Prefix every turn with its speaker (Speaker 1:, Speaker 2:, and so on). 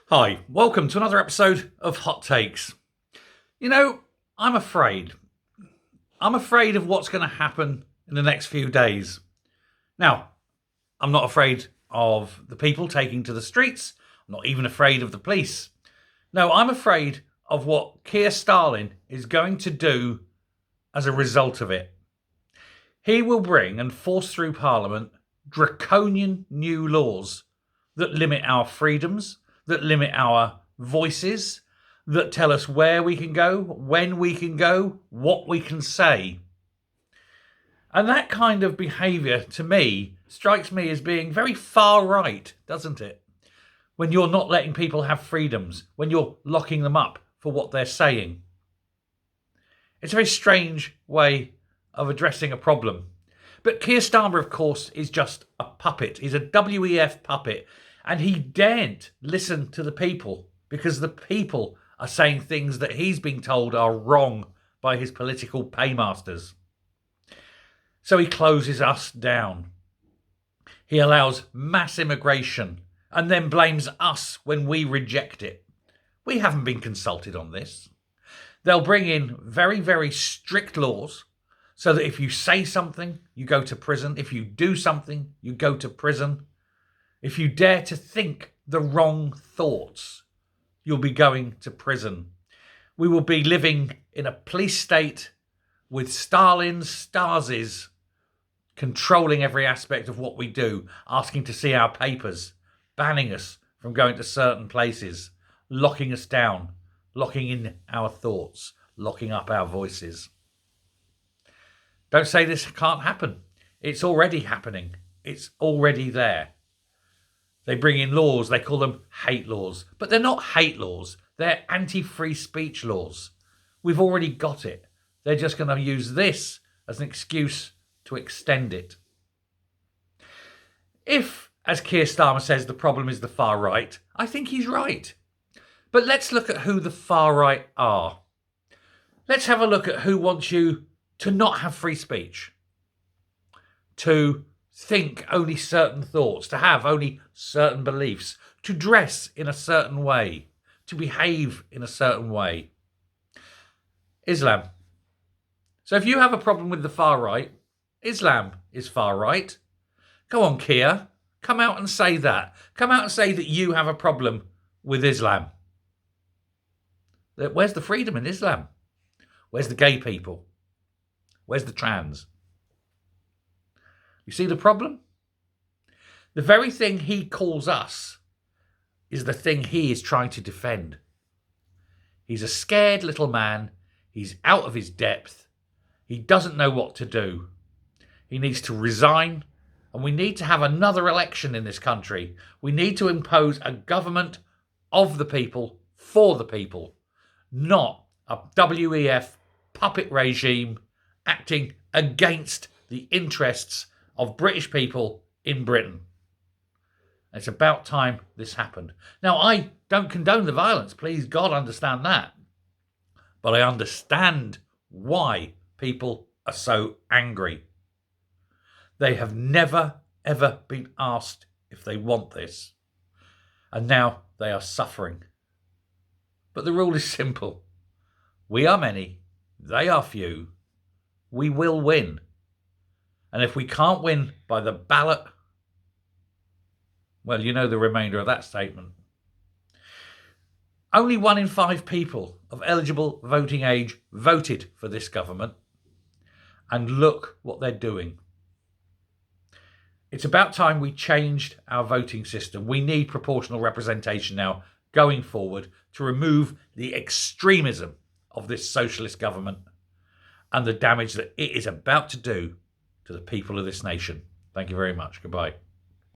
Speaker 1: Hi, welcome to another episode of Hot Takes. You know, I'm afraid. I'm afraid of what's going to happen in the next few days. Now, I'm not afraid of the people taking to the streets. I'm not even afraid of the police. No, I'm afraid of what Keir Stalin is going to do as a result of it. He will bring and force through Parliament draconian new laws that limit our freedoms, that limit our voices, that tell us where we can go, when we can go, what we can say. And that kind of behaviour, to me, strikes me as being very far right, doesn't it? When you're not letting people have freedoms, when you're locking them up for what they're saying. It's a very strange way of addressing a problem. But Keir Starmer, of course, is just a puppet. He's a WEF puppet. And he daren't listen to the people because the people are saying things that he's being told are wrong by his political paymasters. So he closes us down. He allows mass immigration and then blames us when we reject it. We haven't been consulted on this. They'll bring in very, very strict laws so that if you say something, you go to prison. If you do something, you go to prison. If you dare to think the wrong thoughts, you'll be going to prison. We will be living in a police state with Stalin's Stasis controlling every aspect of what we do, asking to see our papers, banning us from going to certain places, locking us down, locking in our thoughts, locking up our voices. Don't say this can't happen. It's already happening. It's already there. They bring in laws, they call them hate laws. But they're not hate laws, they're anti-free speech laws. We've already got it. They're just going to use this as an excuse to extend it. If, as Keir Starmer says, the problem is the far right, I think he's right. But let's look at who the far right are. Let's have a look at who wants you to not have free speech, to think only certain thoughts, to have only certain beliefs, to dress in a certain way, to behave in a certain way. Islam. So if you have a problem with the far right, Islam is far right. Go on, Keir. Come out and say that. Come out and say that you have a problem with Islam. Where's the freedom in Islam? Where's the gay people? Where's the trans? You see the problem? The very thing he calls us is the thing he is trying to defend. He's a scared little man. He's out of his depth. He doesn't know what to do. He needs to resign, and we need to have another election in this country. We need to impose a government of the people, for the people, not a WEF puppet regime acting against the interests of British people in Britain. It's about time this happened. Now, I don't condone the violence. Please, God, understand that. But I understand why people are so angry. They have never, ever been asked if they want this. And now they are suffering. But the rule is simple. We are many. They are few. We will win. And if we can't win by the ballot, well, you know the remainder of that statement. Only 1 in 5 people of eligible voting age voted for this government. And look what they're doing. It's about time we changed our voting system. We need proportional representation now going forward to remove the extremism of this socialist government and the damage that it is about to do to the people of this nation. Thank you very much. Goodbye.